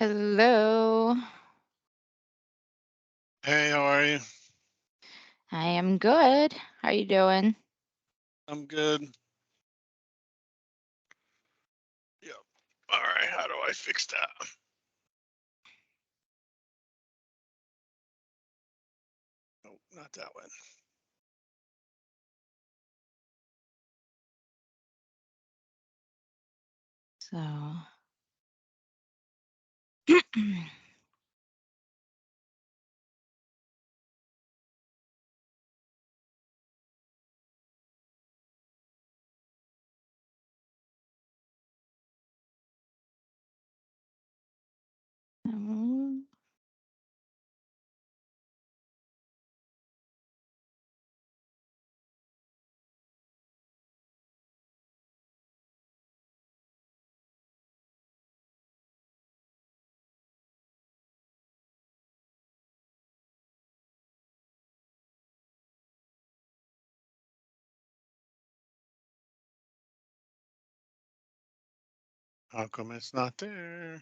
Hello. Hey, how are you? I am good. How you doing? I'm good. Yep. All right. How do I fix that? Oh, not that one. So, um, How come it's not there?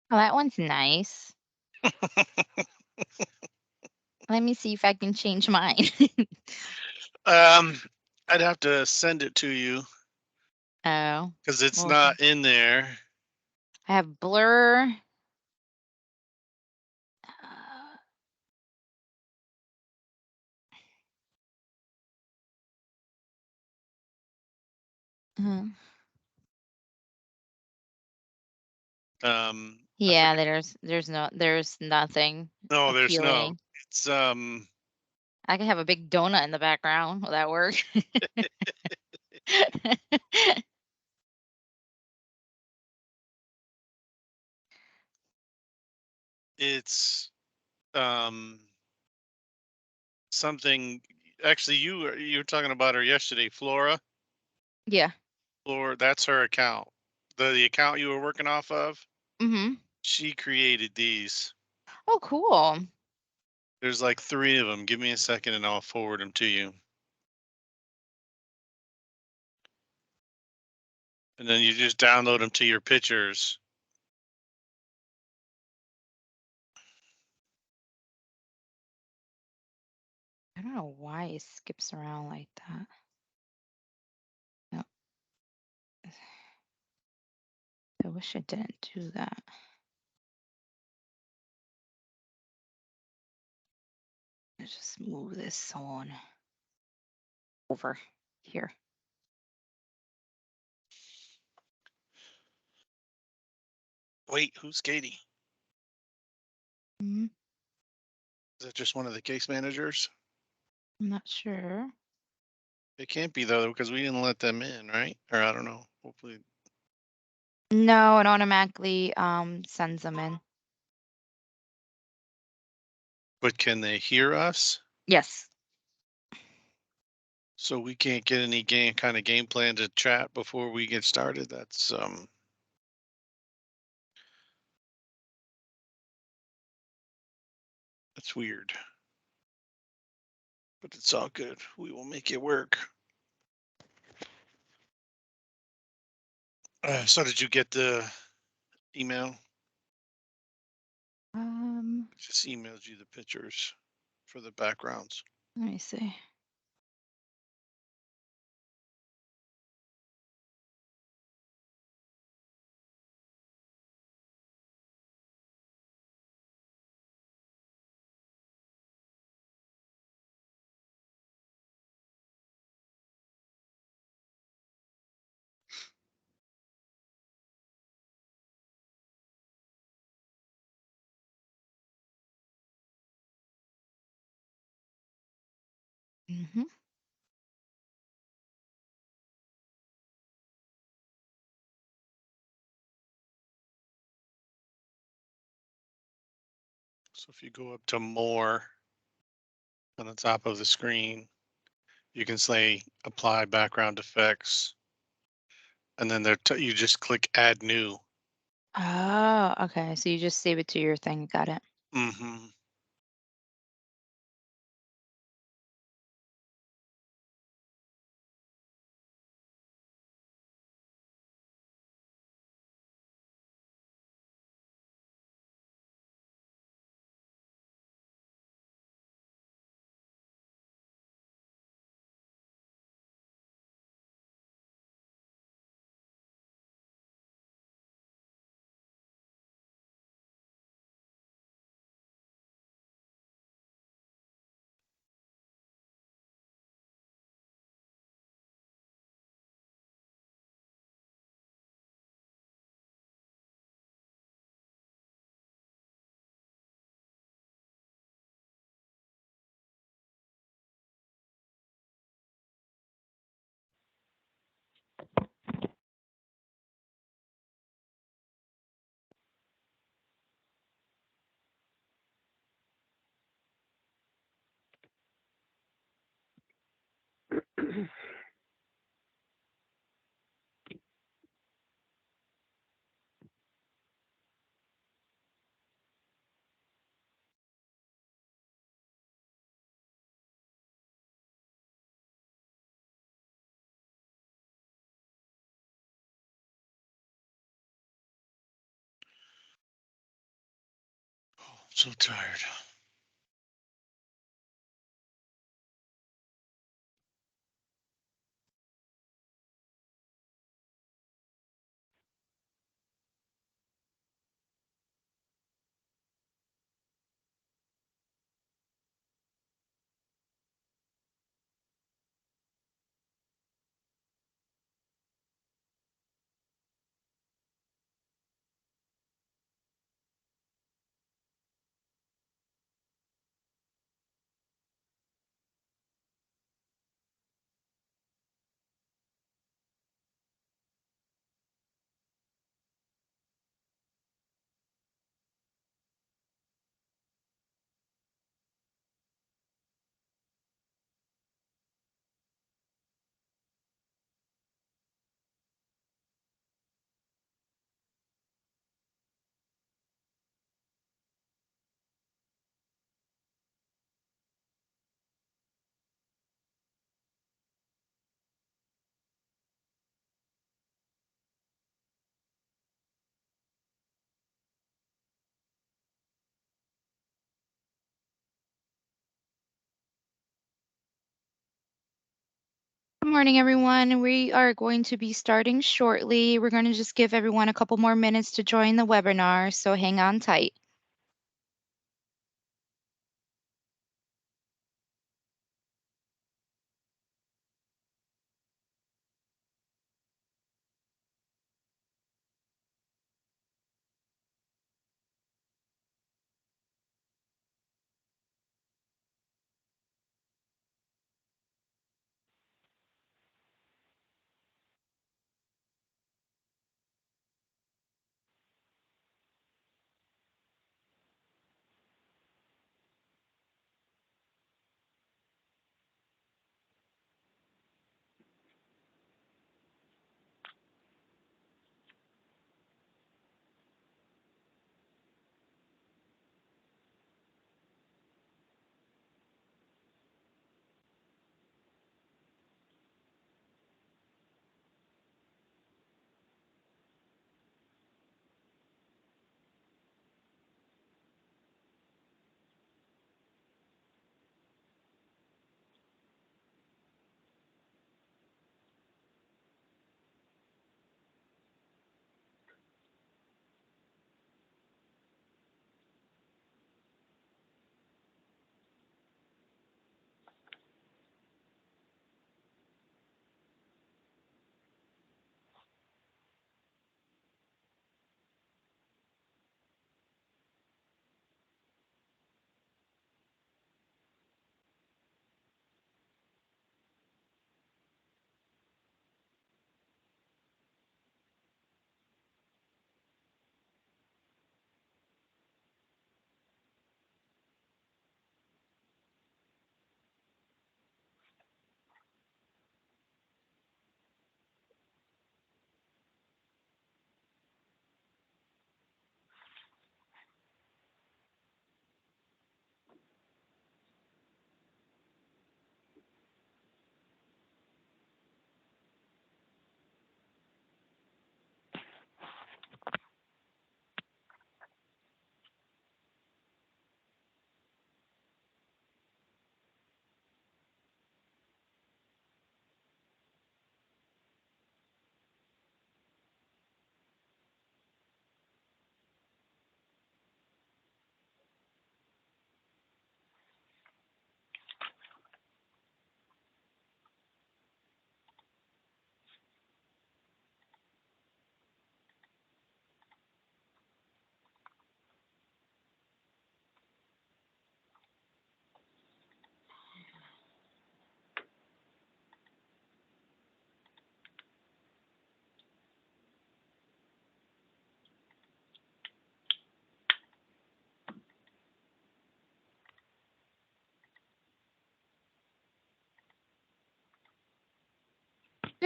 well, that one's nice. Let me see if I can change mine. Um, I'd have to send it to you Oh, because it's well, not in there. I have blur. Uh, uh, I yeah, forget. there's nothing No, there's no. appealing. It's I could have a big donut in the background. Will that work? it's um something. Actually, you were talking about her yesterday, Flora. Yeah. Flora, that's her account. The account you were working off of. Mhm. She created these. Oh, cool. There's like 3 of them. Give me a second and I'll forward them to you. And then you just download them to your pictures. I don't know why it skips around like that. No, I wish it didn't do that. Let's just move this on over here. Wait, who's Katie? Mm, Is that just one of the case managers? I'm not sure. It can't be though, because we didn't let them in, right? Or I don't know. Hopefully, No, it automatically sends them in. but can they hear us? Yes. So we can't get any game plan to chat before we get started. That's weird, but it's all good. We will make it work. So did you get the email? Just emailed you the pictures for the backgrounds. Let me see. Hmm. So if you go up to more on the top of the screen, you can say apply background effects, and then you just click add new. Oh, okay. So you just save it to your thing. Got it. Hmm. So tired. Good morning, everyone. We are going to be starting shortly. We're going to just give everyone a couple more minutes to join the webinar, so hang on tight.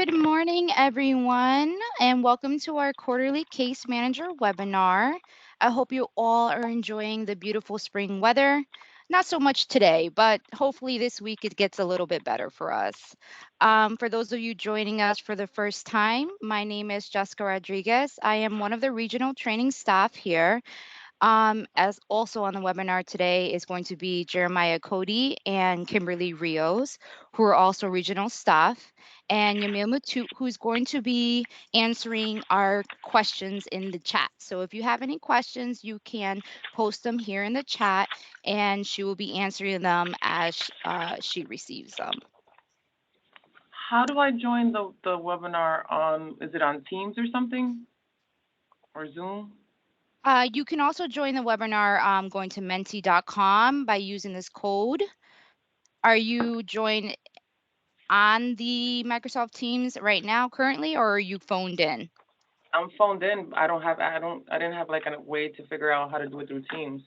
Good morning, everyone, and welcome to our quarterly case manager webinar. I hope you all are enjoying the beautiful spring weather. Not so much today, but hopefully this week it gets a little bit better for us. For those of you joining us for the first time, my name is Jessica Rodriguez. I am one of the regional training staff here. As also on the webinar today is going to be Jeremiah Cody and Kimberly Rios, who are also regional staff, and Yamil Mutu, who's going to be answering our questions in the chat. So if you have any questions, you can post them here in the chat, and she will be answering them as she receives them. How do I join the webinar on, is it on Teams or something? Or Zoom? You can also join the webinar going to menti.com by using this code. Are you joined on the Microsoft Teams right now currently, or are you phoned in? I'm phoned in. I didn't have like a way to figure out how to do it through Teams.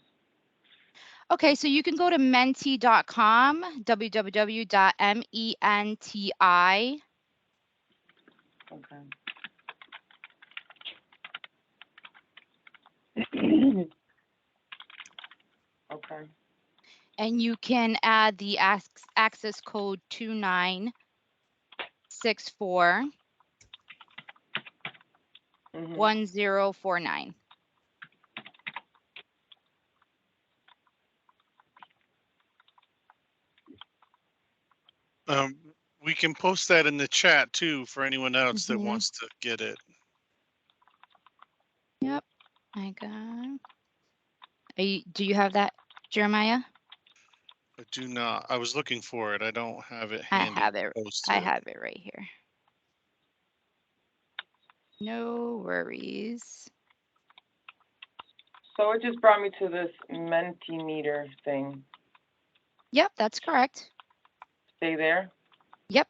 Okay, so you can go to menti.com, www.menti. Okay. Okay. And you can add the access code 2964 Mm-hmm. 1049. We can post that in the chat too for anyone else that Mhm. wants to get it. Yep, I got. Do you have that, Jeremiah? I do not. I was looking for it. I don't have it I handy have to it. post I it. have it right here. No worries. So it just brought me to this Mentimeter thing. Yep, that's correct. Stay there? Yep.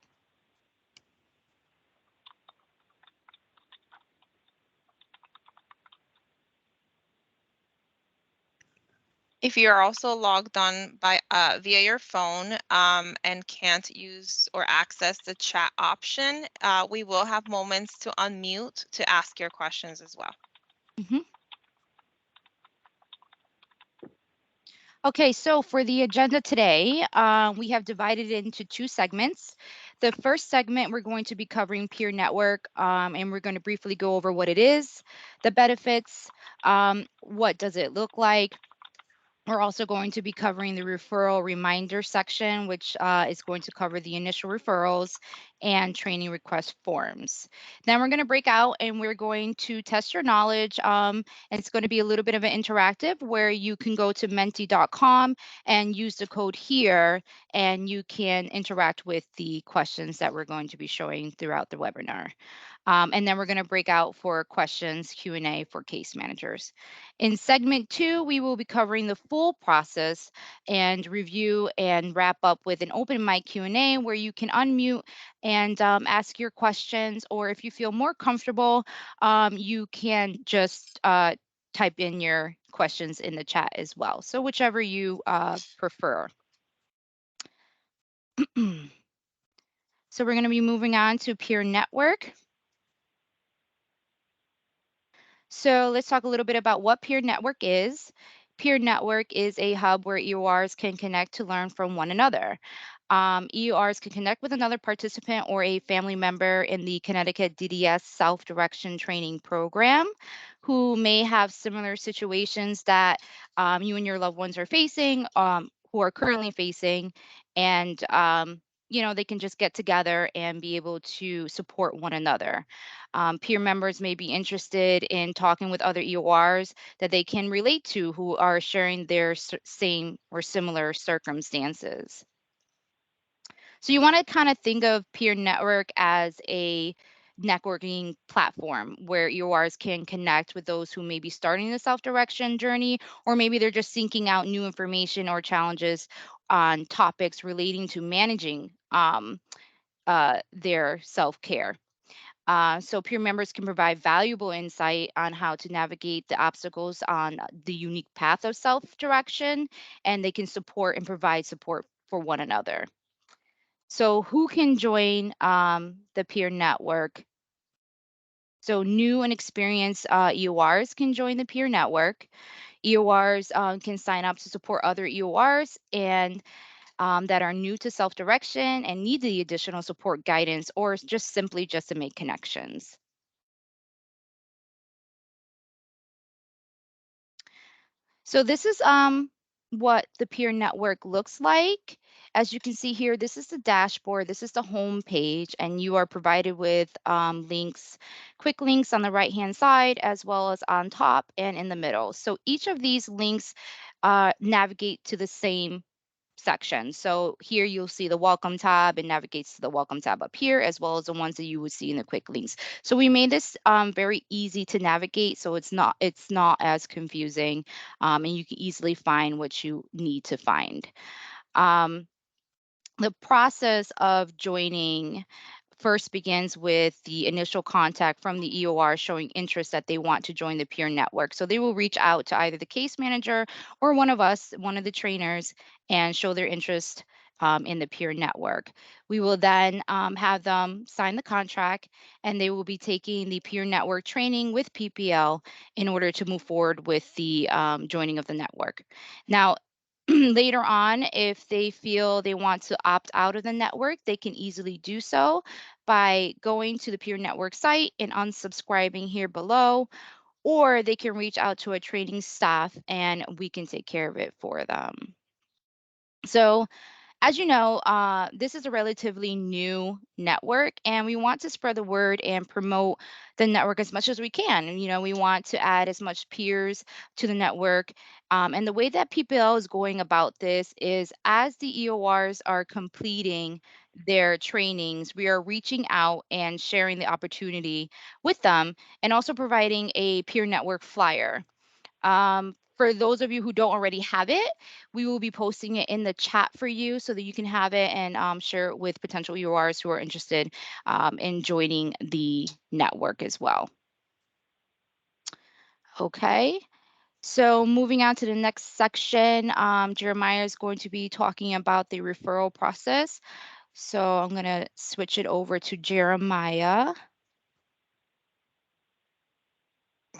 If you're also logged on by via your phone and can't use or access the chat option, we will have moments to unmute to ask your questions as well. Mm-hmm. Okay, so for the agenda today, we have divided it into two segments. The first segment, we're going to be covering peer network, and we're going to briefly go over what it is, the benefits, what does it look like. We're also going to be covering the referral reminder section, which is going to cover the initial referrals and training request forms. Then we're going to break out and we're going to test your knowledge. And it's going to be a little bit of an interactive where you can go to menti.com and use the code here, and you can interact with the questions that we're going to be showing throughout the webinar. And then we're going to break out for questions, Q&A for case managers. In segment 2, we will be covering the full process and review and wrap up with an open mic Q&A where you can unmute and ask your questions, or if you feel more comfortable, you can just type in your questions in the chat as well. So whichever you prefer. So we're going to be moving on to peer network. So let's talk a little bit about what peer network is. Peer network is a hub where EORs can connect to learn from one another. EORs can connect with another participant or a family member in the Connecticut DDS Self-Direction Training Program who may have similar situations that you and your loved ones are facing, who are currently facing, and they can just get together and be able to support one another. Peer members may be interested in talking with other EORs that they can relate to who are sharing their same or similar circumstances. So you want to kind of think of peer network as a networking platform where EORs can connect with those who may be starting the self-direction journey, or maybe they're just seeking out new information or challenges on topics relating to managing their self-care. So peer members can provide valuable insight on how to navigate the obstacles on the unique path of self-direction, and they can support and provide support for one another. So who can join the peer network? So new and experienced EORs can join the peer network. EORs can sign up to support other EORs and that are new to self-direction and need the additional support guidance or just simply just to make connections. So this is what the peer network looks like. As you can see here, this is the dashboard, this is the home page, and you are provided with links, quick links on the right-hand side, as well as on top and in the middle. So each of these links navigate to the same section. So here you'll see the welcome tab and navigates to the welcome tab up here, as well as the ones that you would see in the quick links. So we made this very easy to navigate, so it's not as confusing, and you can easily find what you need to find. The process of joining first begins with the initial contact from the EOR showing interest that they want to join the peer network. So they will reach out to either the case manager or one of us, one of the trainers, and show their interest in the peer network. We will then have them sign the contract, and they will be taking the peer network training with PPL in order to move forward with the joining of the network. Now, later on, if they feel they want to opt out of the network, they can easily do so by going to the peer network site and unsubscribing here below, or they can reach out to a training staff and we can take care of it for them. So as you know, this is a relatively new network, and we want to spread the word and promote the network as much as we can. You know, we want to add as much peers to the network. And the way that PPL is going about this is as the EORs are completing their trainings, we are reaching out and sharing the opportunity with them and also providing a peer network flyer. For those of you who don't already have it, we will be posting it in the chat for you so that you can have it and share it with potential EORs who are interested in joining the network as well. Okay, so moving on to the next section, Jeremiah is going to be talking about the referral process. So I'm going to switch it over to Jeremiah.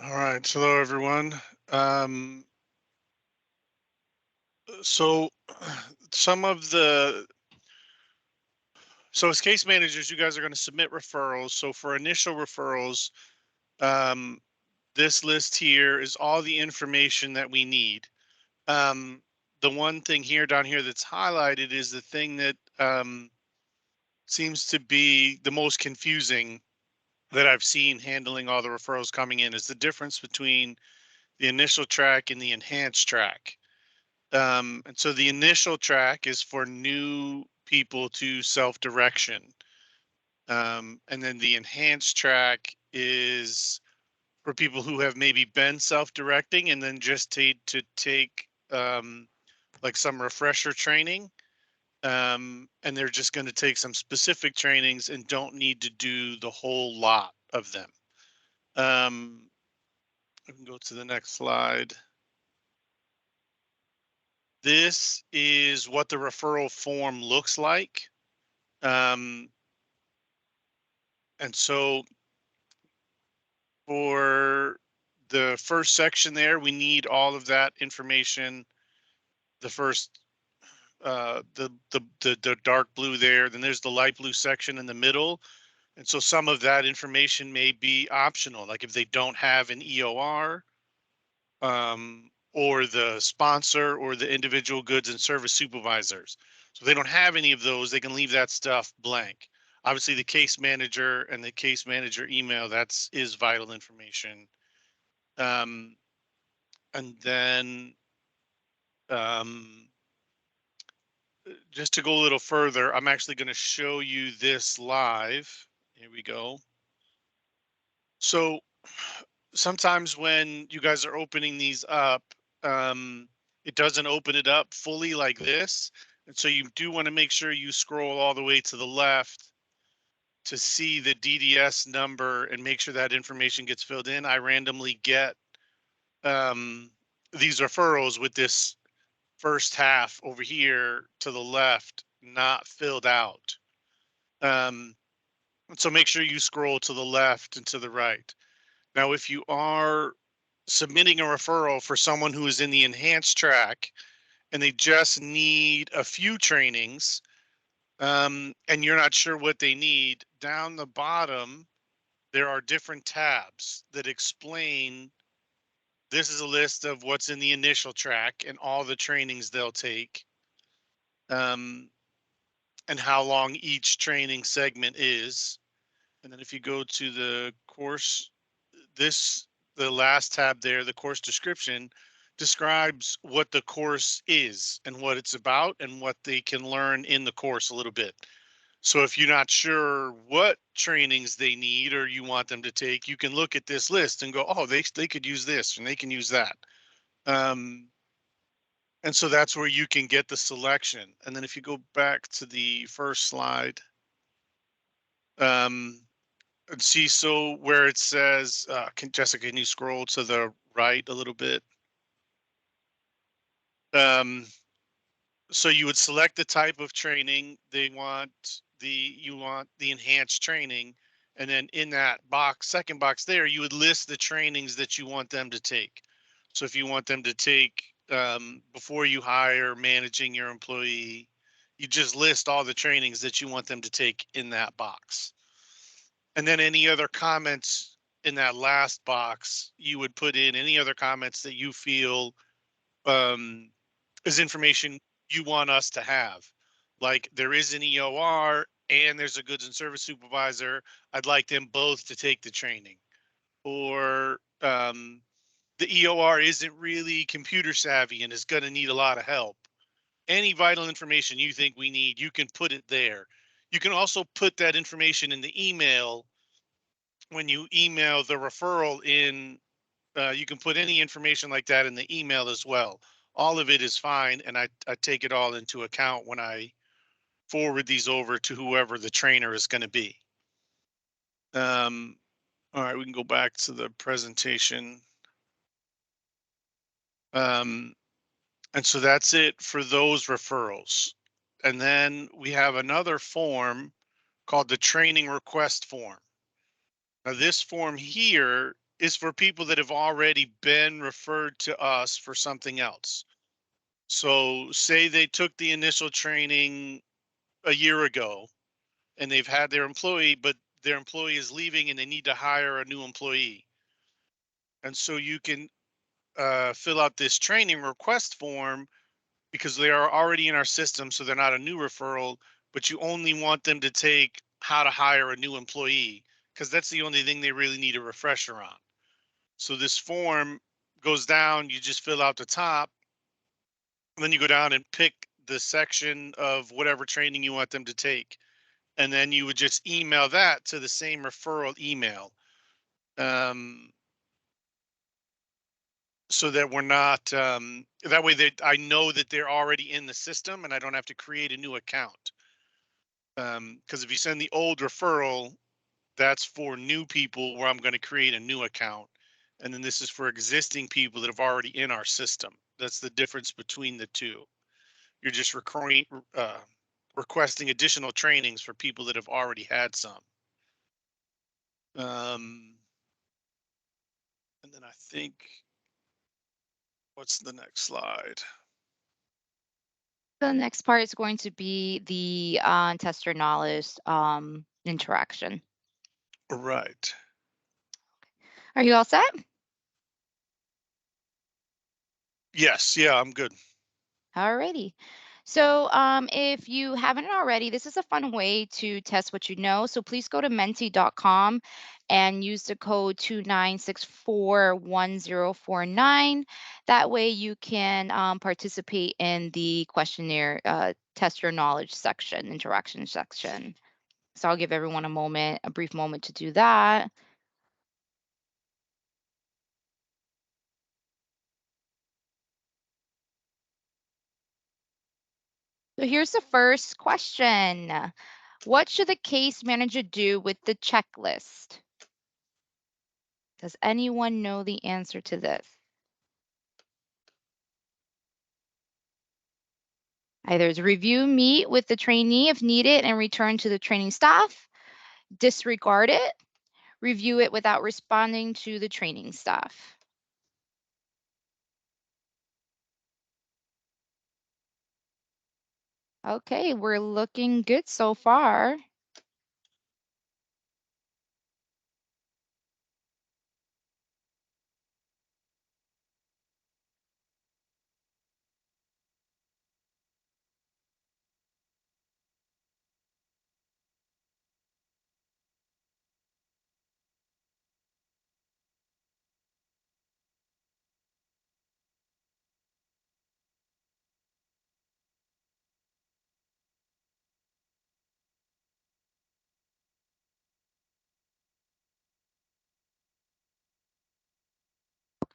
All right. Hello, everyone. So some of the, so as case managers, you guys are going to submit referrals. So for initial referrals, this list here is all the information that we need. The one thing here down here that's highlighted is the thing that seems to be the most confusing that I've seen handling all the referrals coming in is the difference between the initial track and the enhanced track. And so the initial track is for new people to self-direction. And then the enhanced track is for people who have maybe been self-directing and then just to take like some refresher training. And they're just going to take some specific trainings and don't need to do the whole lot of them. I can go to the next slide. This is what the referral form looks like. And so for the first section there, we need all of that information. The first, the dark blue there, then there's the light blue section in the middle. And so some of that information may be optional, like if they don't have an EOR, or the sponsor or the individual goods and service supervisors. So if they don't have any of those, they can leave that stuff blank. Obviously the case manager and the case manager email, is vital information. And then just to go a little further, I'm actually going to show you this live. Here we go. So sometimes when you guys are opening these up, it doesn't open it up fully like this. And so you do want to make sure you scroll all the way to the left to see the DDS number and make sure that information gets filled in. I randomly get these referrals with this first half over here to the left not filled out. So make sure you scroll to the left and to the right. Now, if you are submitting a referral for someone who is in the enhanced track and they just need a few trainings, and you're not sure what they need, down the bottom, there are different tabs that explain this is a list of what's in the initial track and all the trainings they'll take, and how long each training segment is. And then if you go to the course, the last tab there, the course description, describes what the course is and what it's about and what they can learn in the course a little bit. So if you're not sure what trainings they need or you want them to take, you can look at this list and go, oh, they could use this and they can use that. And so that's where you can get the selection. And then if you go back to the first slide, and see, so where it says, Jessica, can you scroll to the right a little bit? So you would select the type of training you want the enhanced training, and then in that box, second box there, you would list the trainings that you want them to take. So if you want them to take before you hire, managing your employee, you just list all the trainings that you want them to take in that box. And then any other comments in that last box, you would put in any other comments that you feel is information you want us to have. Like there is an EOR and there's a goods and service supervisor. I'd like them both to take the training. Or the EOR isn't really computer savvy and is going to need a lot of help. Any vital information you think we need, you can put it there. You can also put that information in the email. When you email the referral in, you can put any information like that in the email as well. All of it is fine, and I take it all into account when I forward these over to whoever the trainer is going to be. All right, we can go back to the presentation. And so that's it for those referrals. And then we have another form called the training request form. Now this form here is for people that have already been referred to us for something else. So say they took the initial training a year ago and they've had their employee, but their employee is leaving and they need to hire a new employee. And so you can fill out this training request form because they are already in our system. So they're not a new referral, but you only want them to take how to hire a new employee because that's the only thing they really need a refresher on. So this form goes down, you just fill out the top, and then you go down and pick the section of whatever training you want them to take. And then you would just email that to the same referral email. So that we're not, that way that I know that they're already in the system and I don't have to create a new account. Because if you send the old referral, that's for new people where I'm going to create a new account. And then this is for existing people that have already in our system. That's the difference between the two. You're just requesting additional trainings for people that have already had some. And then I think, what's the next slide? The next part is going to be the tester knowledge interaction. Right. Are you all set? Yes. Yeah, I'm good. Alrighty. So if you haven't already, this is a fun way to test what you know. So please go to menti.com and use the code 29641049. That way you can participate in the questionnaire test your knowledge section, interaction section. So I'll give everyone a brief moment to do that. So here's the first question. What should the case manager do with the checklist? Does anyone know the answer to this? Either it's review, meet with the trainee if needed, and return to the training staff, disregard it, review it without responding to the training staff. Okay, we're looking good so far.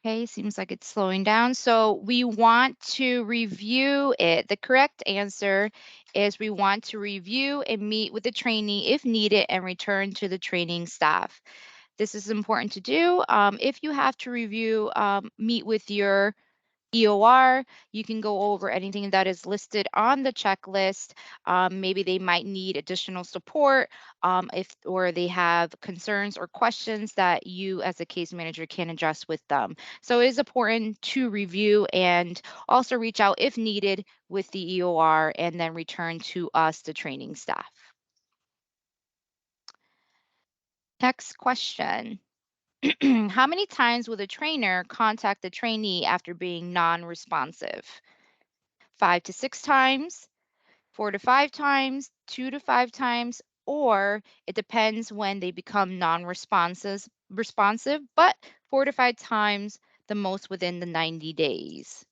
Okay, seems like it's slowing down. So we want to review it. The correct answer is we want to review and meet with the trainee if needed and return to the training staff. This is important to do. If you have to review, meet with your EOR, you can go over anything that is listed on the checklist. Maybe they might need additional support or they have concerns or questions that you as a case manager can address with them. So it is important to review and also reach out if needed with the EOR and then return to us, the training staff. Next question. How many times will the trainer contact the trainee after being non-responsive? 5 to 6 times, 4 to 5 times, 2 to 5 times, or it depends when they become responsive, but 4 to 5 times the most within the 90 days.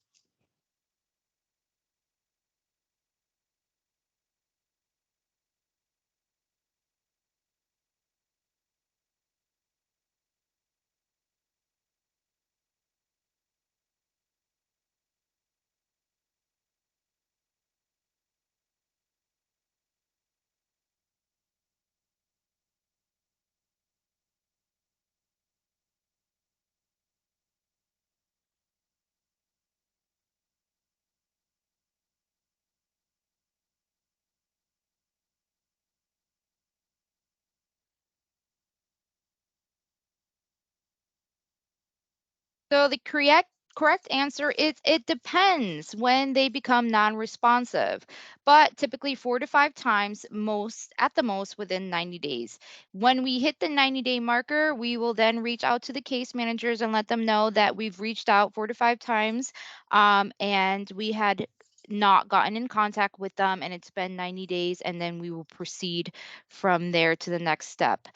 So the correct answer is it depends when they become non-responsive, but typically 4 to 5 times most at the most within 90 days. When we hit the 90-day marker, we will then reach out to the case managers and let them know that we've reached out 4 to 5 times and we had not gotten in contact with them and it's been 90 days, and then we will proceed from there to the next step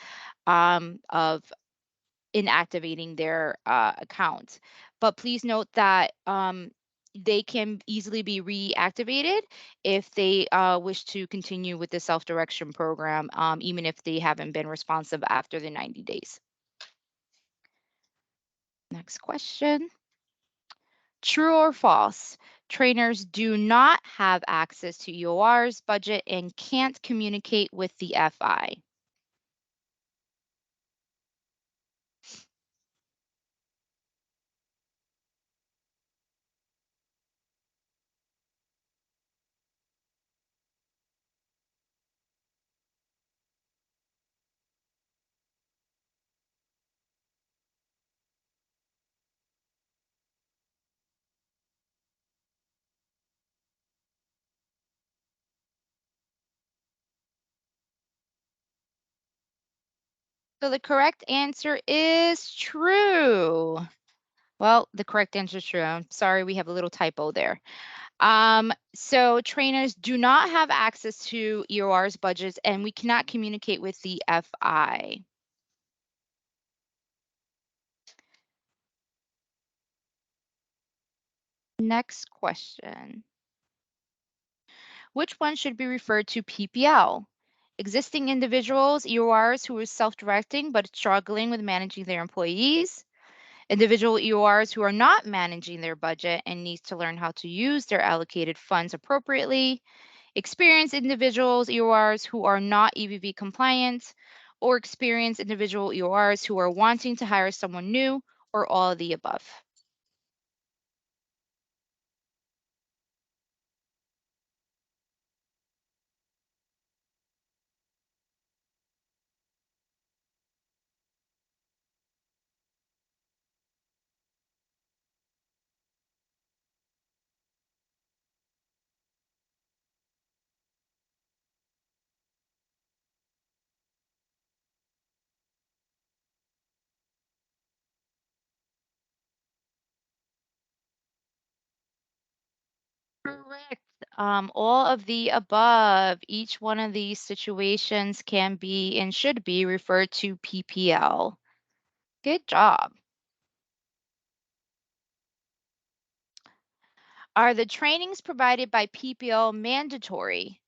of inactivating their account. But please note that they can easily be reactivated if they wish to continue with the self-direction program, even if they haven't been responsive after the 90 days. Next question. True or false? Trainers do not have access to EOR's budget and can't communicate with the FI. So the correct answer is true. Well, the correct answer is true. I'm sorry, we have a little typo there. So trainers do not have access to EOR's budgets and we cannot communicate with the FI. Next question. Which one should be referred to PPL? Existing individuals, EORs who are self-directing but struggling with managing their employees, individual EORs who are not managing their budget and needs to learn how to use their allocated funds appropriately, experienced individuals, EORs who are not EVV compliant, or experienced individual EORs who are wanting to hire someone new, or all of the above. Correct. All of the above, each one of these situations can be and should be referred to PPL. Good job. Are the trainings provided by PPL mandatory?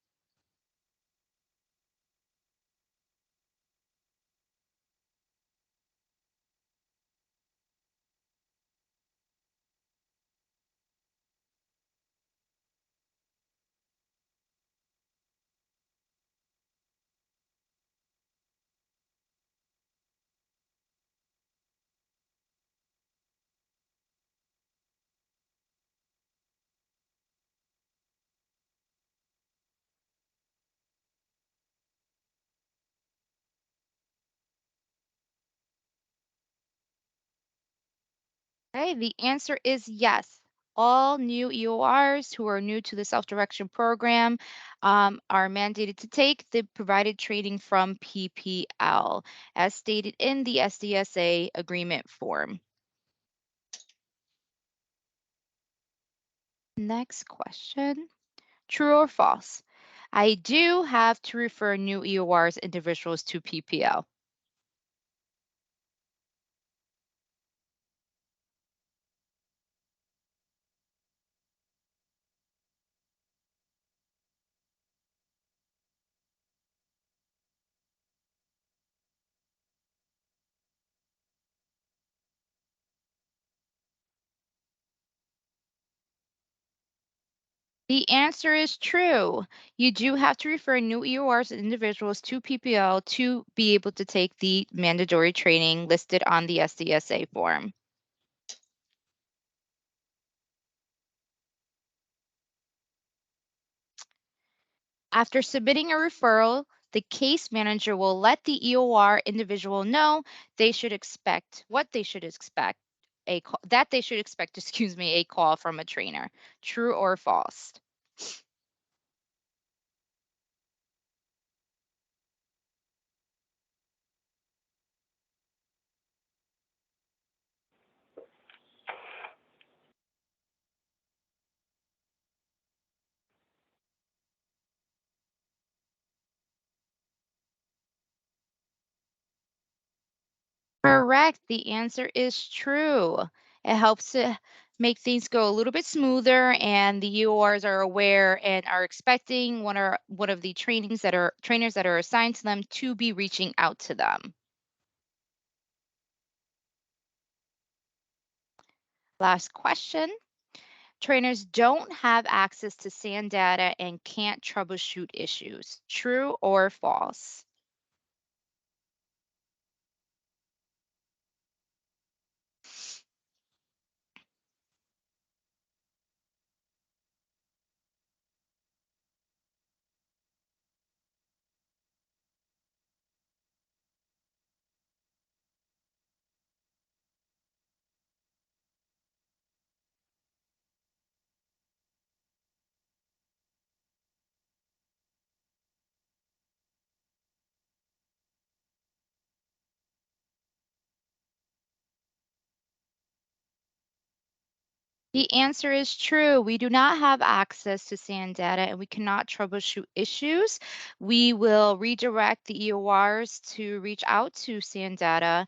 Okay, the answer is yes. All new EORs who are new to the self-direction program are mandated to take the provided training from PPL, as stated in the SDSA agreement form. Next question. True or false? I do have to refer new EORs individuals to PPL. The answer is true. You do have to refer new EORs and individuals to PPL to be able to take the mandatory training listed on the SDSA form. After submitting a referral, the case manager will let the EOR individual know they should expect what they should expect that they should expect, excuse me, a call from a trainer. True or false? Correct. The answer is true. It helps to make things go a little bit smoother, and the EORs are aware and are expecting one of the trainers that are assigned to them to be reaching out to them. Last question. Trainers don't have access to SAN data and can't troubleshoot issues. True or false? The answer is true. We do not have access to SAN data and we cannot troubleshoot issues. We will redirect the EORs to reach out to SAN data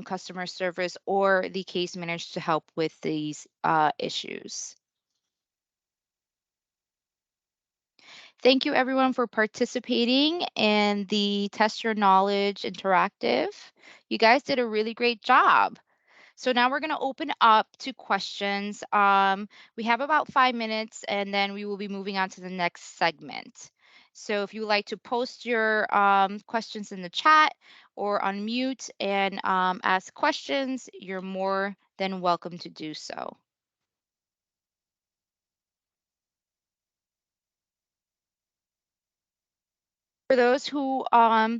customer service or the case manager to help with these issues. Thank you everyone for participating in the Test Your Knowledge Interactive. You guys did a really great job. So now we're going to open up to questions. We have about 5 minutes and then we will be moving on to the next segment. So if you would like to post your questions in the chat or unmute and ask questions, you're more than welcome to do so. For those who are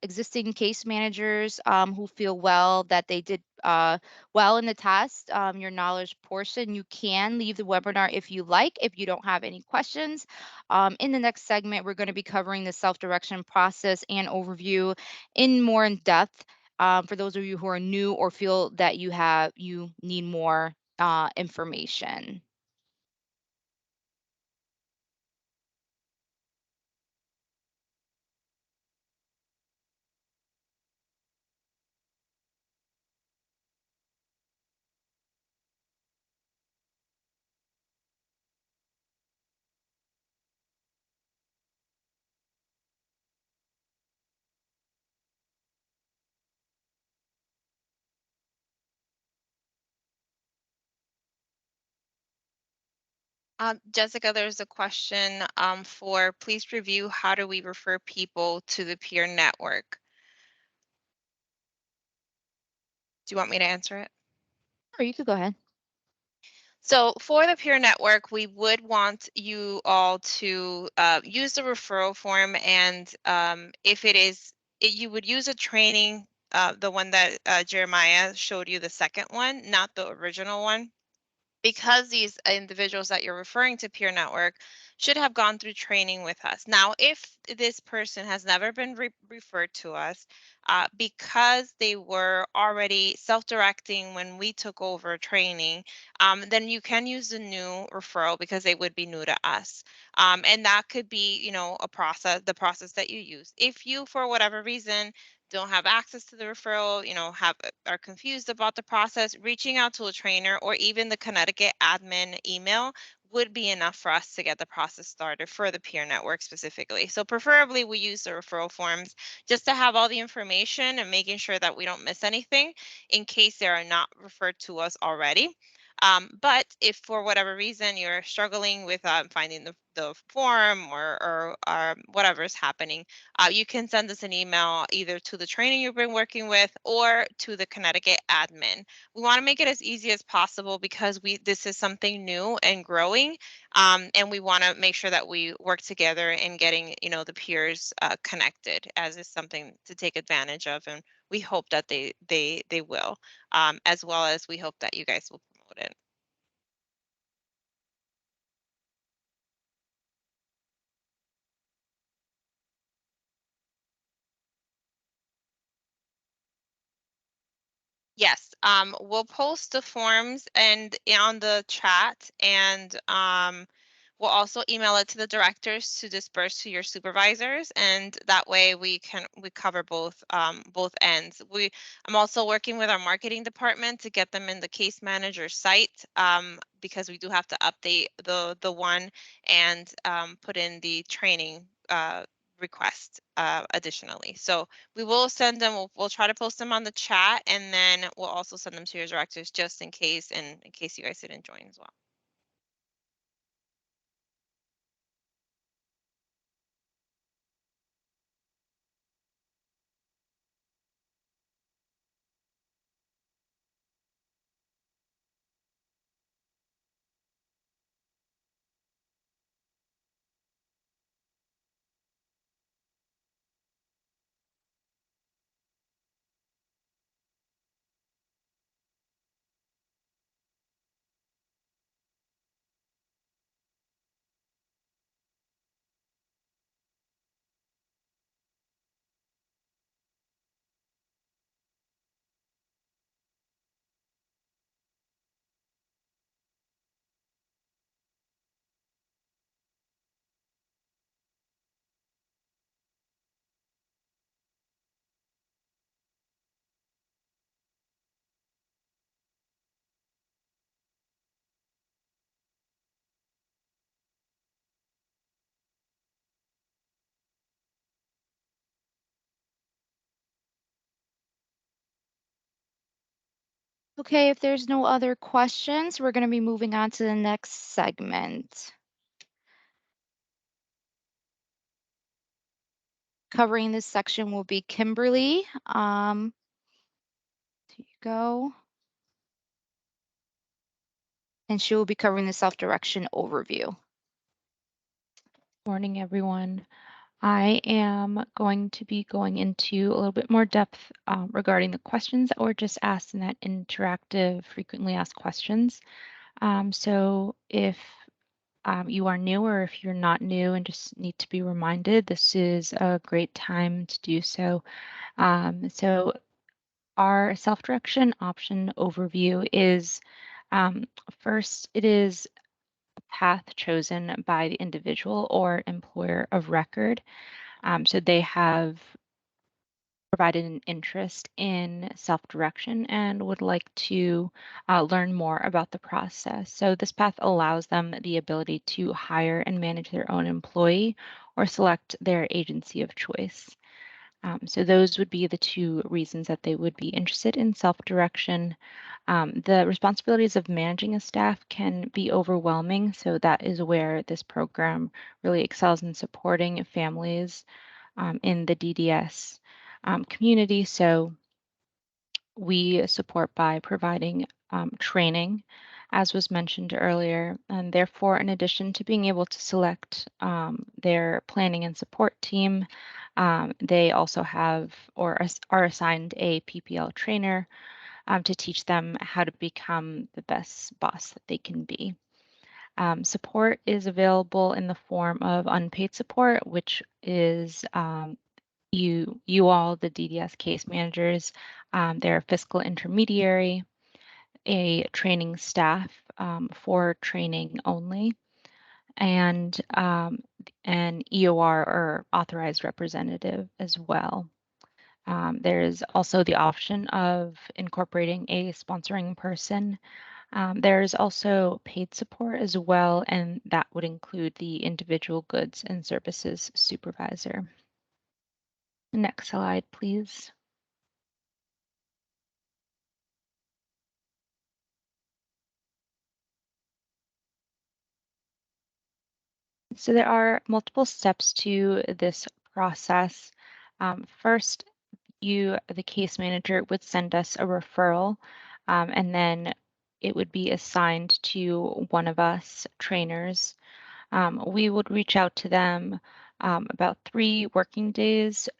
existing case managers who feel well that they did well in the test, your knowledge portion, you can leave the webinar if you like, if you don't have any questions. In the next segment, we're going to be covering the self-direction process and overview in more in depth. for those of you who are new or feel that you need more information. Jessica, there's a question for please review how do we refer people to the peer network? Do you want me to answer it? Or you could go ahead. So for the peer network, we would want you all to use the referral form, and if it is, you would use a training, the one that Jeremiah showed you, the second one, not the original one, because these individuals that you're referring to peer network should have gone through training with us. Now, if this person has never been referred to us, because they were already self-directing when we took over training, then you can use the new referral because they would be new to us. And that could be, a process, the process that you use. If you, for whatever reason, don't have access to the referral, are confused about the process, reaching out to a trainer or even the Connecticut admin email would be enough for us to get the process started for the peer network specifically. So preferably we use the referral forms just to have all the information and making sure that we don't miss anything in case they are not referred to us already. But if for whatever reason you're struggling with finding the form or whatever is happening, you can send us an email either to the training you've been working with or to the Connecticut admin. We want to make it as easy as possible because this is something new and growing, and we want to make sure that we work together in getting the peers connected, as is something to take advantage of, and we hope that they will, as well as we hope that you guys will promote it. Yes, we'll post the forms and on the chat, and we'll also email it to the directors to disperse to your supervisors, and that way we cover both ends. I'm also working with our marketing department to get them in the case manager site, because we do have to update the one and put in the training request additionally. So we will send them, we'll try to post them on the chat, and then we'll also send them to your directors just in case, and in case you guys didn't join as well. Okay, if there's no other questions, we're going to be moving on to the next segment. Covering this section will be Kimberly. Here you go. And she will be covering the self-direction overview. Morning, everyone. I am going to be going into a little bit more depth regarding the questions that were just asked in that interactive frequently asked questions. So if you are new or if you're not new and just need to be reminded, this is a great time to do so. So our self-direction option overview is first, it is a path chosen by the individual or employer of record. So they have provided an interest in self-direction and would like to learn more about the process. So this path allows them the ability to hire and manage their own employee or select their agency of choice. So those would be the two reasons that they would be interested in self-direction. The responsibilities of managing a staff can be overwhelming, so that is where this program really excels in supporting families in the DDS community. So we support by providing training, as was mentioned earlier, and therefore, in addition to being able to select their planning and support team, they also have or are assigned a PPL trainer to teach them how to become the best boss that they can be. Support is available in the form of unpaid support, which is you all, the DDS case managers, their fiscal intermediary, a training staff for training only, and an EOR or authorized representative as well. There's also the option of incorporating a sponsoring person. There's also paid support as well, and that would include the individual goods and services supervisor. Next slide, please. So there are multiple steps to this process. First, the case manager, would send us a referral, and then it would be assigned to one of us trainers. We would reach out to them about 3 working days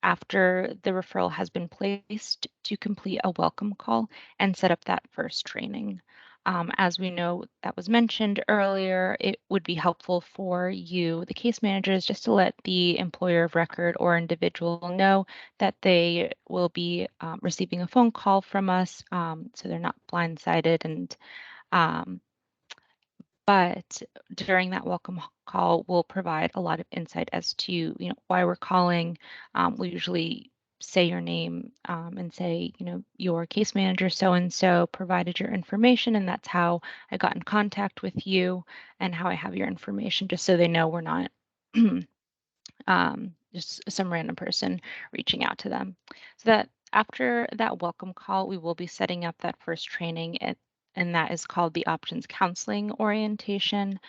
after the referral has been placed to complete a welcome call and set up that first training. As we know, that was mentioned earlier, it would be helpful for you, the case managers, just to let the employer of record or individual know that they will be receiving a phone call from us, so they're not blindsided. And but during that welcome call, we'll provide a lot of insight as to why we're calling. We'll usually say your name and say, your case manager so and so provided your information, and that's how I got in contact with you, and how I have your information, just so they know we're not just some random person reaching out to them. So that after that welcome call, we will be setting up that first training, and that is called the options counseling orientation.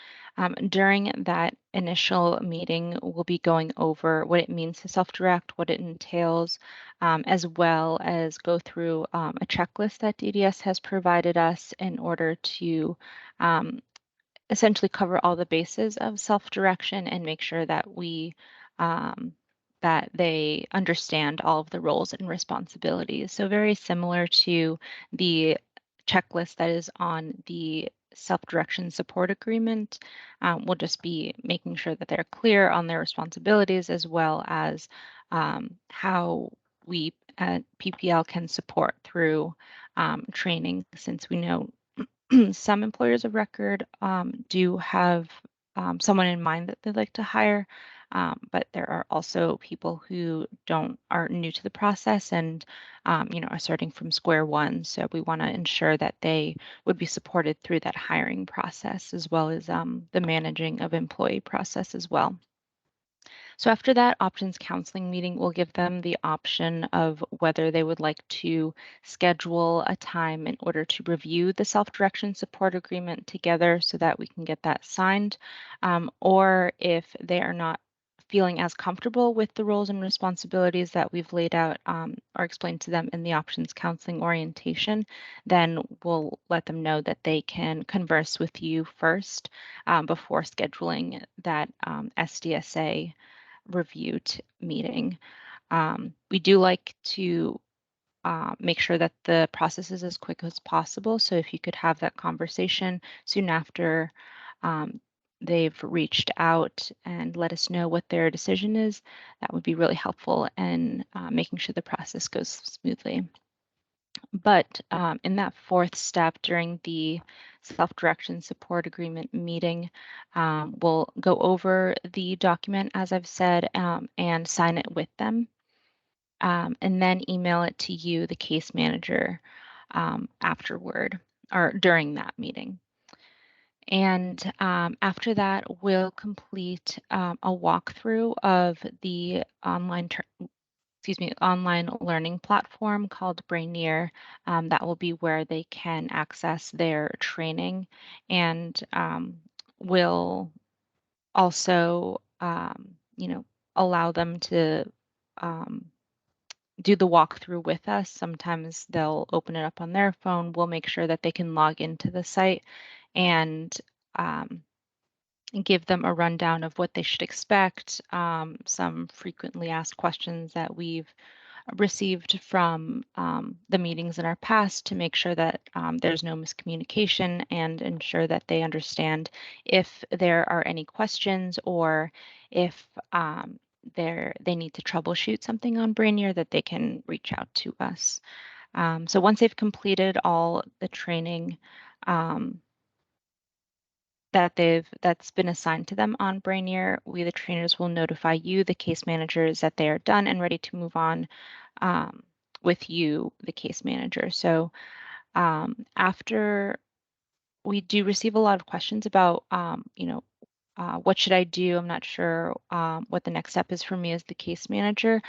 During that initial meeting, we'll be going over what it means to self-direct, what it entails, as well as go through a checklist that DDS has provided us in order to essentially cover all the bases of self-direction and make sure that that they understand all of the roles and responsibilities. So very similar to the checklist that is on the self-direction support agreement. We'll just be making sure that they're clear on their responsibilities, as well as how we at PPL can support through training, since we know some employers of record do have someone in mind that they'd like to hire, but there are also people who are new to the process and are starting from square one. So we want to ensure that they would be supported through that hiring process, as well as the managing of employee process as well. So after that options counseling meeting, we'll give them the option of whether they would like to schedule a time in order to review the self-direction support agreement together so that we can get that signed, or if they are not feeling as comfortable with the roles and responsibilities that we've laid out or explained to them in the options counseling orientation, then we'll let them know that they can converse with you first before scheduling that SDSA reviewed meeting. We do like to make sure that the process is as quick as possible. So if you could have that conversation soon after they've reached out and let us know what their decision is, that would be really helpful in making sure the process goes smoothly. But in that fourth step during the self-direction support agreement meeting, we'll go over the document, as I've said, and sign it with them, and then email it to you, the case manager, afterward or during that meeting. And after that, we'll complete a walkthrough of the online learning platform called Brainier. That will be where they can access their training, and will also, allow them to do the walkthrough with us. Sometimes they'll open it up on their phone. We'll make sure that they can log into the site and give them a rundown of what they should expect, some frequently asked questions that we've received from the meetings in our past to make sure that there's no miscommunication and ensure that they understand if there are any questions or if they need to troubleshoot something on Brainier, that they can reach out to us. So once they've completed all the training that's been assigned to them on Brainier, we, the trainers, will notify you, the case managers, that they are done and ready to move on with you, the case manager. So after we do receive a lot of questions about, what should I do? I'm not sure what the next step is for me as the case manager.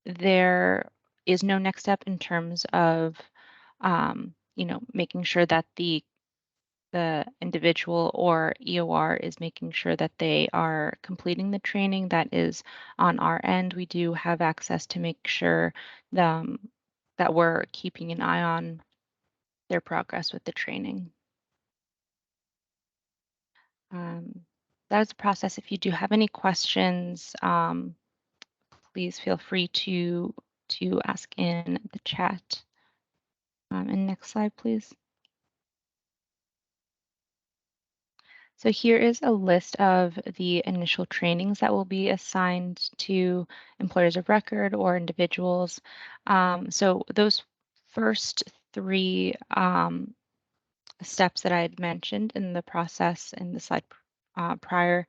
There is no next step in terms of, making sure that the individual or EOR is making sure that they are completing the training. That is on our end. We do have access to make sure that we're keeping an eye on their progress with the training. That's the process. If you do have any questions, please feel free to ask in the chat. And next slide, please. So here is a list of the initial trainings that will be assigned to employers of record or individuals. So those first three steps that I had mentioned in the process in the slide prior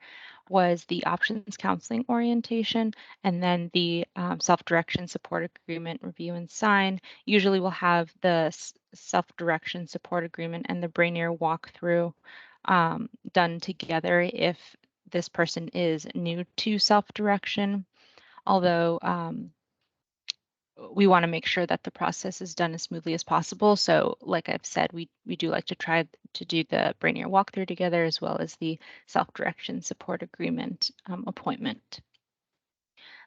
was the options counseling orientation, and then the self-direction support agreement review and sign. Usually we'll have the self-direction support agreement and the Brainier walkthrough done together if this person is new to self-direction, although we want to make sure that the process is done as smoothly as possible. So like I've said, we do like to try to do the Brainier walkthrough together, as well as the self-direction support agreement appointment.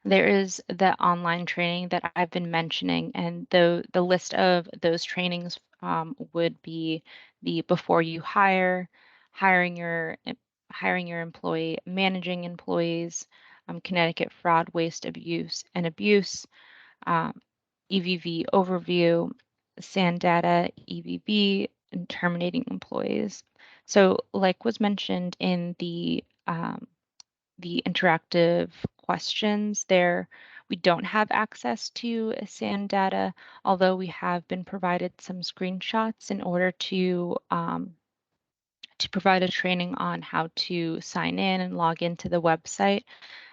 There is the online training that I've been mentioning, and the list of those trainings would be the before you hire, hiring your employee, managing employees, Connecticut fraud, waste, abuse, and abuse, EVV overview, SAN data, EVB, and terminating employees. So like was mentioned in the interactive questions there, we don't have access to SAN data, although we have been provided some screenshots in order to provide a training on how to sign in and log into the website.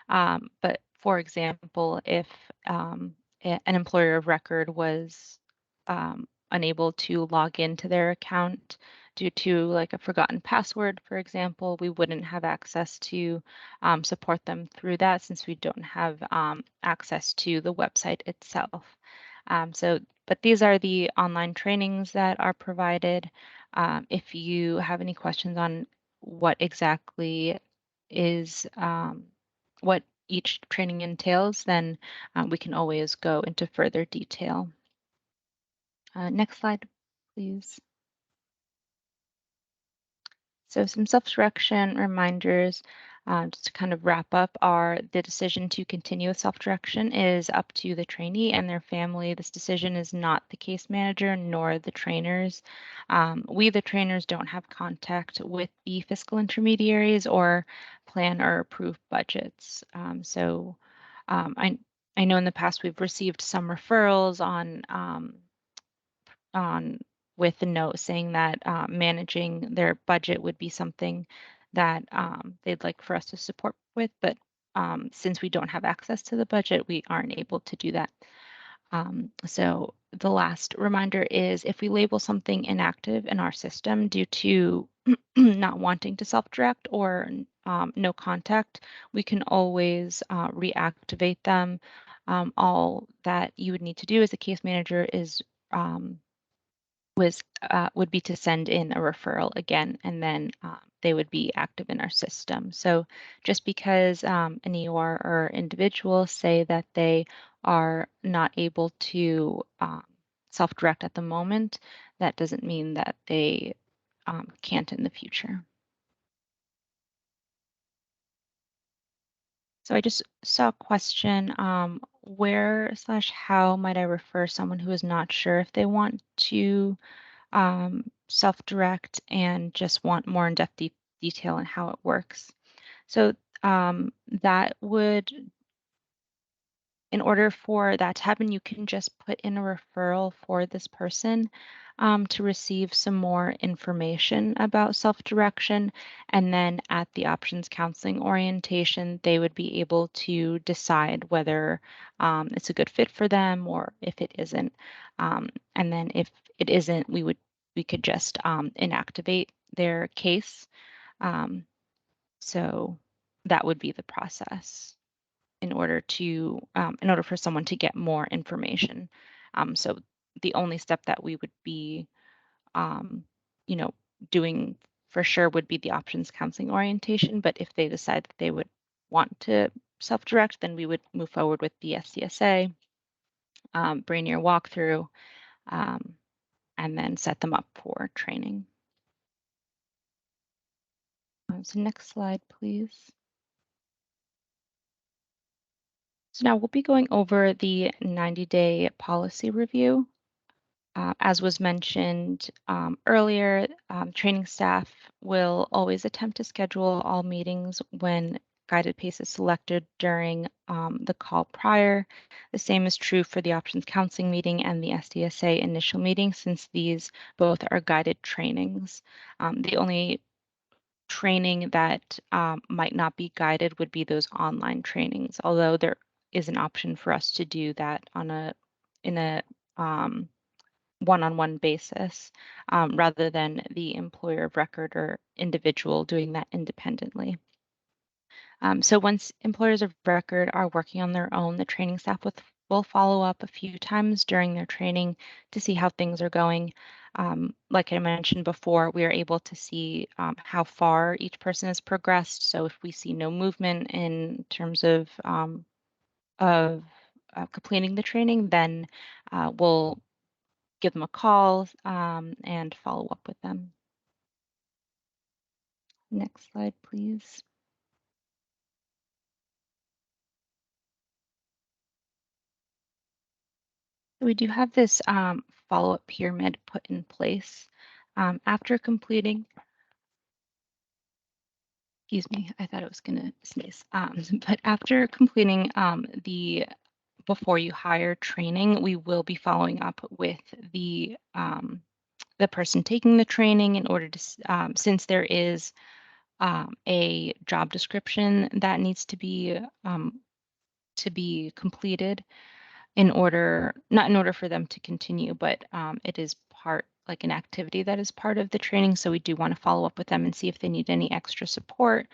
But for example, if an employer of record was unable to log into their account due to like a forgotten password, for example, we wouldn't have access to support them through that, since we don't have access to the website itself. But these are the online trainings that are provided. If you have any questions on what exactly is what each training entails, then we can always go into further detail. Next slide, please. So some self-direction reminders. Just to kind of wrap up, the decision to continue with self-direction is up to the trainee and their family. This decision is not the case manager nor the trainers. We, the trainers, don't have contact with the fiscal intermediaries or plan or approve budgets. I know in the past we've received some referrals on with a note saying that managing their budget would be something that they'd like for us to support with, but since we don't have access to the budget, we aren't able to do that. So the last reminder is if we label something inactive in our system due to not wanting to self-direct or no contact, we can always reactivate them. All that you would need to do as a case manager is would be to send in a referral again, and then they would be active in our system. So just because an EOR or individual say that they are not able to self-direct at the moment, that doesn't mean that they can't in the future. So I just saw a question, where/how might I refer someone who is not sure if they want to self-direct and just want more in-depth detail on how it works. So that would, in order for that to happen, you can just put in a referral for this person to receive some more information about self-direction. And then at the options counseling orientation, they would be able to decide whether it's a good fit for them or if it isn't. And then if it isn't, we could just inactivate their case. So that would be the process in order for someone to get more information. So the only step that we would be, doing for sure would be the options counseling orientation. But if they decide that they would want to self-direct, then we would move forward with the SCSA, Brainier walkthrough, and then set them up for training. So next slide, please. So now we'll be going over the 90-day policy review. As was mentioned earlier, training staff will always attempt to schedule all meetings when guided pace is selected during the call prior. The same is true for the options counseling meeting and the SDSA initial meeting, since these both are guided trainings. The only training that might not be guided would be those online trainings, although there is an option for us to do that in a one-on-one basis rather than the employer of record or individual doing that independently. So once employers of record are working on their own, the training staff will follow up a few times during their training to see how things are going. Like I mentioned before, we are able to see how far each person has progressed. So if we see no movement in terms of completing the training, then we'll give them a call and follow up with them. Next slide, please. We do have this follow-up pyramid put in place. After completing, excuse me, I thought it was gonna sneeze. But after completing before you hire training, we will be following up with the person taking the training in order to, since there is a job description that needs to be completed not in order for them to continue, but it is like an activity that is part of the training. So we do want to follow up with them and see if they need any extra support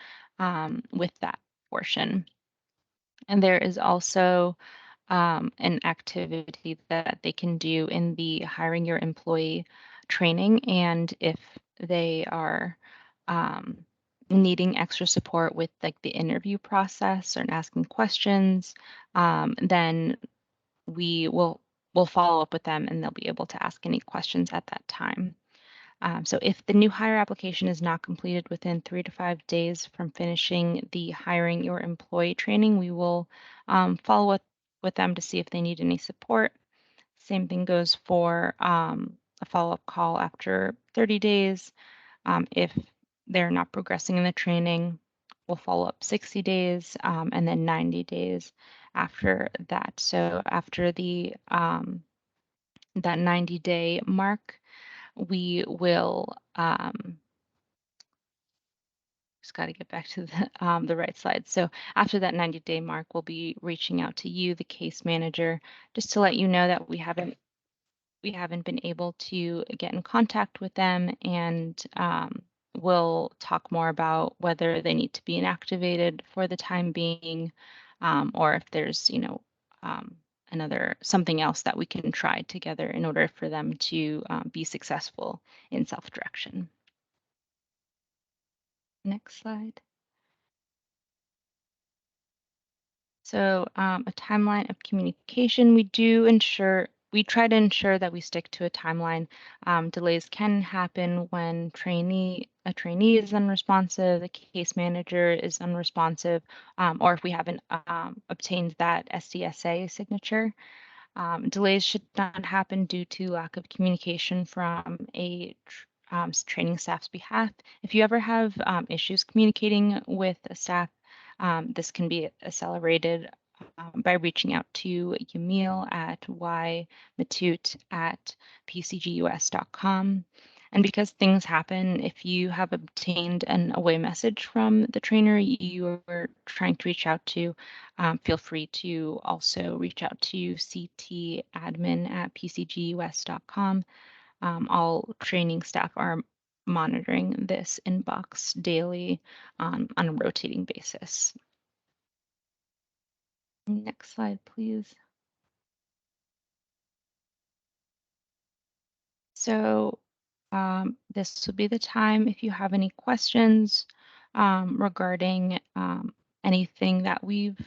with that portion. And there is also an activity that they can do in the hiring your employee training. And if they are needing extra support with like the interview process or asking questions, then we'll follow up with them and they'll be able to ask any questions at that time. So if the new hire application is not completed within 3 to 5 days from finishing the hiring your employee training, we will follow up with them to see if they need any support. Same thing goes for a follow-up call after 30 days. If they're not progressing in the training, we'll follow up 60 days and then 90 days after that. So after the that 90-day mark, we will just got to get back to the right slide. So after that 90-day mark, we'll be reaching out to you, the case manager, just to let you know that we haven't been able to get in contact with them, and we'll talk more about whether they need to be inactivated for the time being, or if there's, another something else that we can try together in order for them to be successful in self-direction. Next slide. So a timeline of communication, we try to ensure that we stick to a timeline. Delays can happen when a trainee is unresponsive, the case manager is unresponsive, or if we haven't obtained that SDSA signature. Delays should not happen due to lack of communication from a training staff's behalf. If you ever have issues communicating with a staff, this can be accelerated by reaching out to Yamil at ymatute@pcgus.com. And because things happen, if you have obtained an away message from the trainer you are trying to reach out to, feel free to also reach out to ctadmin@pcgus.com. All training staff are monitoring this inbox daily on a rotating basis. Next slide, please. So this will be the time if you have any questions regarding anything that we've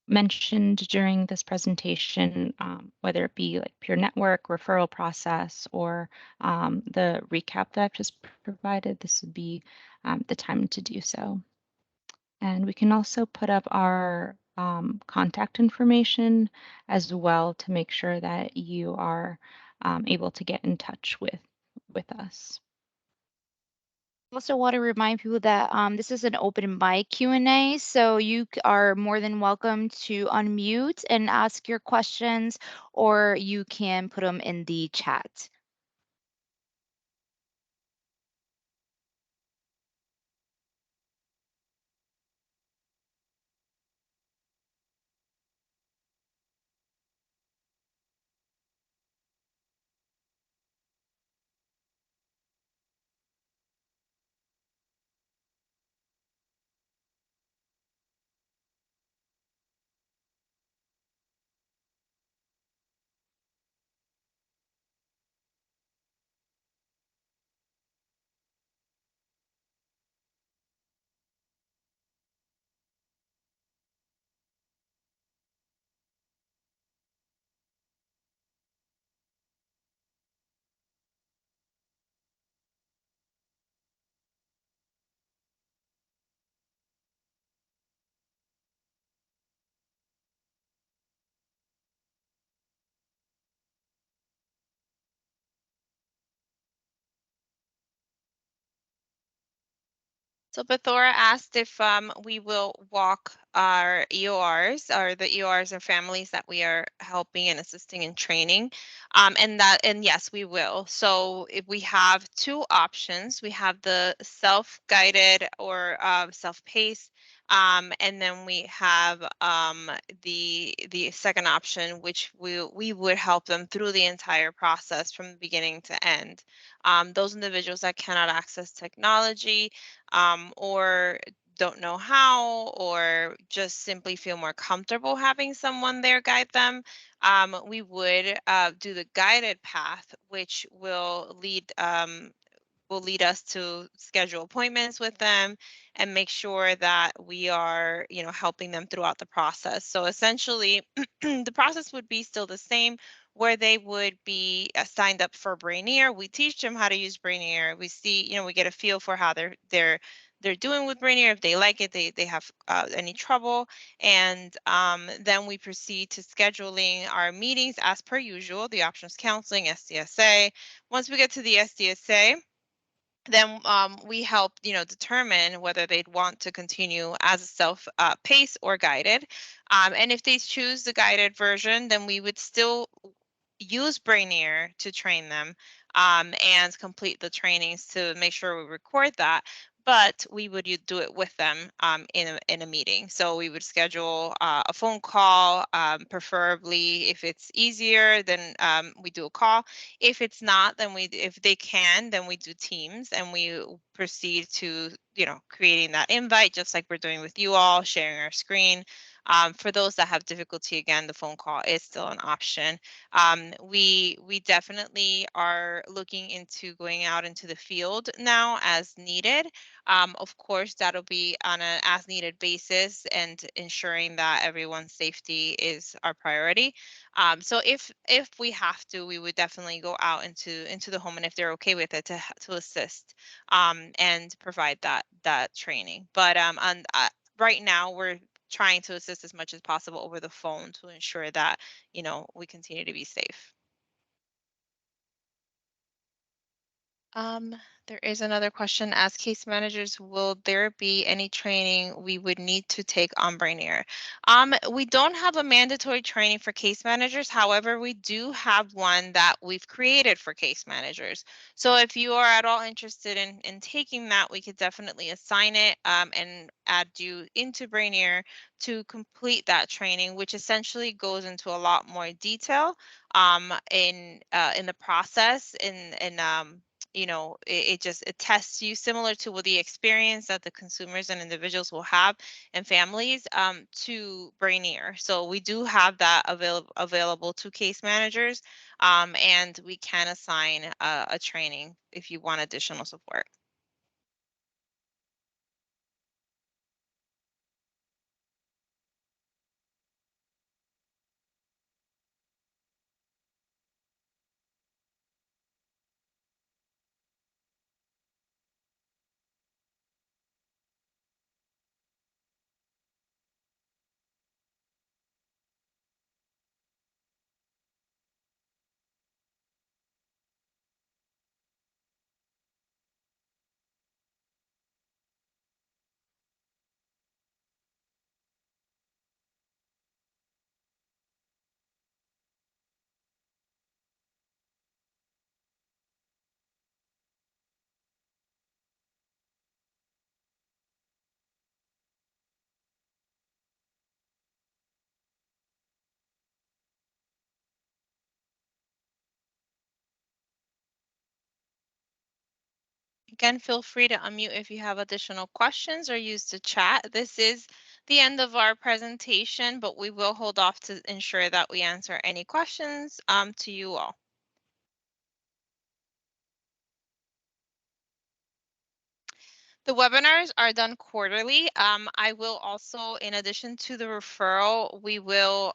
mentioned during this presentation, whether it be like peer network, referral process, or the recap that I've just provided, this would be the time to do so. And we can also put up our contact information as well to make sure that you are able to get in touch with us. Also want to remind people that this is an open mic Q&A, so you are more than welcome to unmute and ask your questions, or you can put them in the chat. So Bethora asked if we will walk our EORs, or the EORs are families that we are helping and assisting in training. And yes, we will. So if we have two options, we have the self-guided or self-paced, and then we have the second option, which we would help them through the entire process from the beginning to end. Those individuals that cannot access technology, or don't know how, or just simply feel more comfortable having someone there guide them, we would do the guided path, which will lead us to schedule appointments with them and make sure that we are, helping them throughout the process. So essentially, the process would be still the same. where they would be signed up for Brainier. We teach them how to use Brainier. We see, you know, we get a feel for how they're doing with Brainier, if they like it, they have any trouble. And then we proceed to scheduling our meetings as per usual, the options counseling, SDSA. Once we get to the SDSA, then we help, you know, determine whether they'd want to continue as a self-pace or guided. And if they choose the guided version, then we would still use Brainier to train them and complete the trainings to make sure we record that. But we would do it with them in a meeting. So we would schedule a phone call, preferably if it's easier, then we do a call. If it's not, then if they can, then we do Teams and we proceed to, you know, creating that invite, just like we're doing with you all, sharing our screen. For those that have difficulty, again, the phone call is still an option. We definitely are looking into going out into the field now as needed. Of course, that'll be on an as needed basis and ensuring that everyone's safety is our priority. So if we have to, we would definitely go out into the home, and if they're okay with it, to assist and provide that training. But right now we're trying to assist as much as possible over the phone to ensure that, you know, we continue to be safe. There is another question. As case managers, will there be any training we would need to take on Brainier? We don't have a mandatory training for case managers. However, we do have one that we've created for case managers. So if you are at all interested in taking that, we could definitely assign it and add you into Brainier to complete that training, which essentially goes into a lot more detail in the process and you know, it tests you similar to what the experience that the consumers and individuals will have and families to Brainier. So we do have that available to case managers, and we can assign a training if you want additional support. Again, feel free to unmute if you have additional questions or use the chat. This is the end of our presentation, but we will hold off to ensure that we answer any questions to you all. The webinars are done quarterly. I will also, in addition to the referral, we'll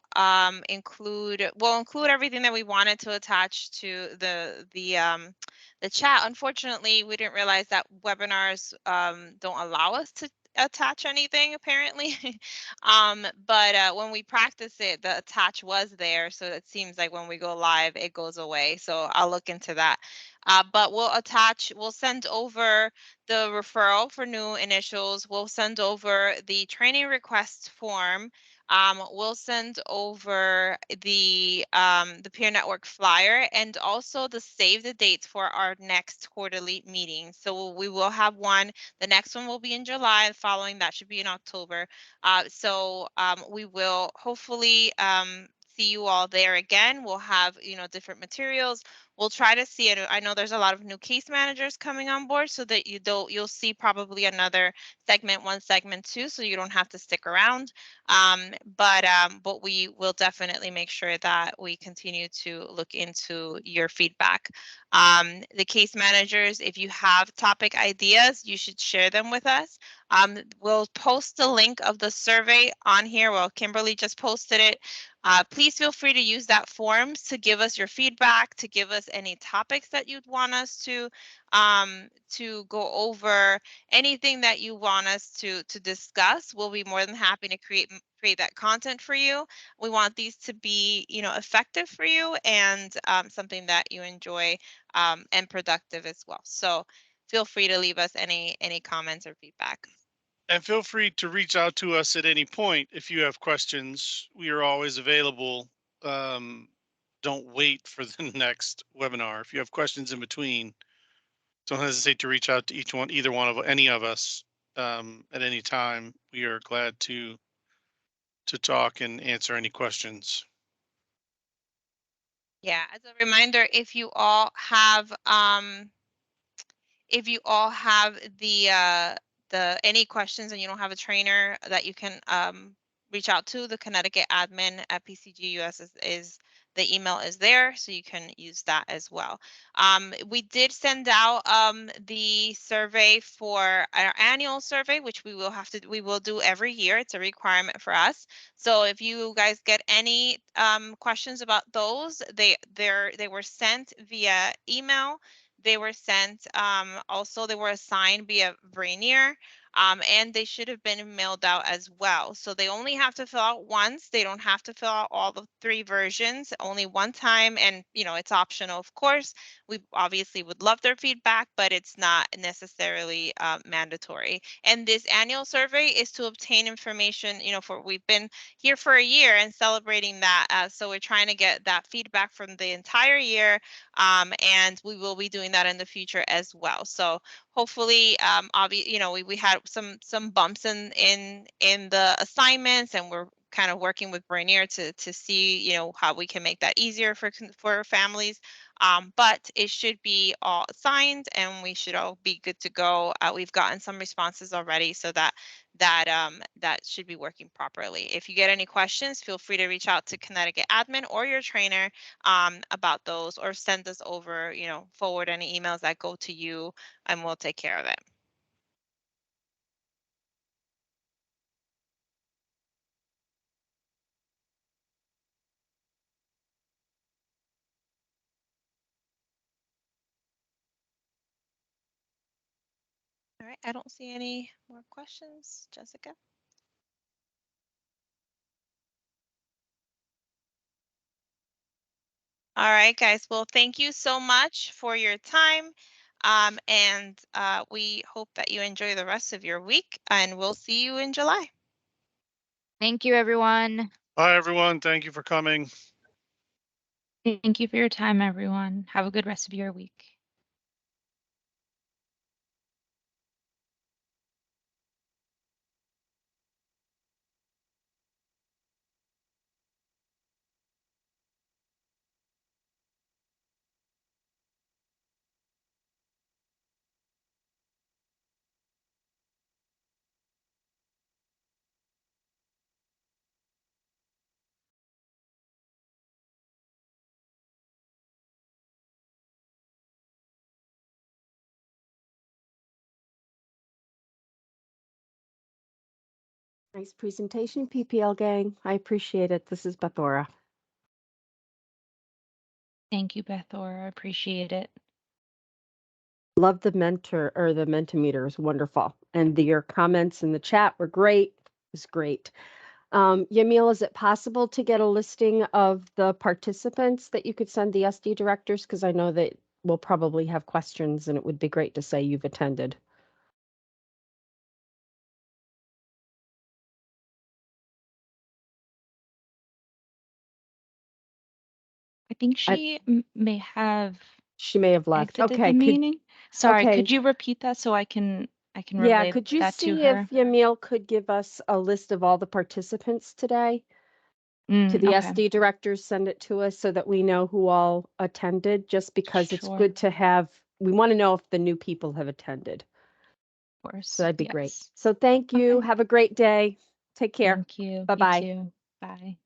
include everything that we wanted to attach to the chat. Unfortunately, we didn't realize that webinars don't allow us to attach anything apparently. But when we practice it, the attach was there, so it seems like when we go live, it goes away. So I'll look into that. But we'll send over the referral for new initials. We'll send over the training request form. We'll send over the peer network flyer and also the save the dates for our next quarterly meeting. So we will have one. The next one will be in July. Following that should be in October. So we will hopefully see you all there again. We'll have, you know, different materials. We'll try to see it. I know there's a lot of new case managers coming on board, so that you'll see probably another segment 1, segment 2, so you don't have to stick around. But we will definitely make sure that we continue to look into your feedback. The case managers, if you have topic ideas, you should share them with us. We'll post the link of the survey on here. Well, Kimberly just posted it. Please feel free to use that form to give us your feedback, to give us any topics that you'd want us to go over, anything that you want us to discuss. We'll be more than happy to create that content for you. We want these to be, effective for you and something that you enjoy and productive as well. So feel free to leave us any comments or feedback. And feel free to reach out to us at any point if you have questions. We are always available. Don't wait for the next webinar. If you have questions in between, don't hesitate to reach out to either one of any of us at any time. We are glad to talk and answer any questions. Yeah, as a reminder, if you all have the any questions and you don't have a trainer that you can reach out to, the Connecticut admin at PCGUS is the email is there, so you can use that as well. We did send out the survey for our annual survey, which we will do every year. It's a requirement for us. So if you guys get any questions about those, they were sent via email. They were sent, also they were assigned via Brainier, and they should have been mailed out as well. So they only have to fill out once. They don't have to fill out all the 3 versions, only one time. And, it's optional, of course. We obviously would love their feedback, but it's not necessarily mandatory. And this annual survey is to obtain information, we've been here for a year and celebrating that. So we're trying to get that feedback from the entire year. And we will be doing that in the future as well. So hopefully, we had some bumps in the assignments, and we're kind of working with Brainier to see, how we can make that easier for families. But it should be all signed, and we should all be good to go. We've gotten some responses already, so that should be working properly. If you get any questions, feel free to reach out to Connecticut admin or your trainer about those, or send us over, forward any emails that go to you, and we'll take care of it. All right, I don't see any more questions, Jessica. All right, guys. Well, thank you so much for your time. And we hope that you enjoy the rest of your week, and we'll see you in July. Thank you, everyone. Bye, everyone. Thank you for coming. Thank you for your time, everyone. Have a good rest of your week. Nice presentation, PPL gang. I appreciate it. This is Bethora. Thank you, Bethora. I appreciate it. Love the mentor or the Mentimeter is wonderful. And your comments in the chat were great. It was great. Yamil, is it possible to get a listing of the participants that you could send the SD directors? Because I know that we'll probably have questions and it would be great to say you've attended. I think she may have left. exited Okay. the meeting. Sorry, okay. Could you repeat that so I can relay could you that see to her? if Yamil could give us a list of all the participants today? To the Okay. SD directors, send it to us so that we know who all attended, just because it's Sure. good to have, we want to know if the new people have attended. Of course. So that'd be great. Yes. So thank you. Okay. Have a great day. Take care. Thank you. Bye-bye. You too. Bye.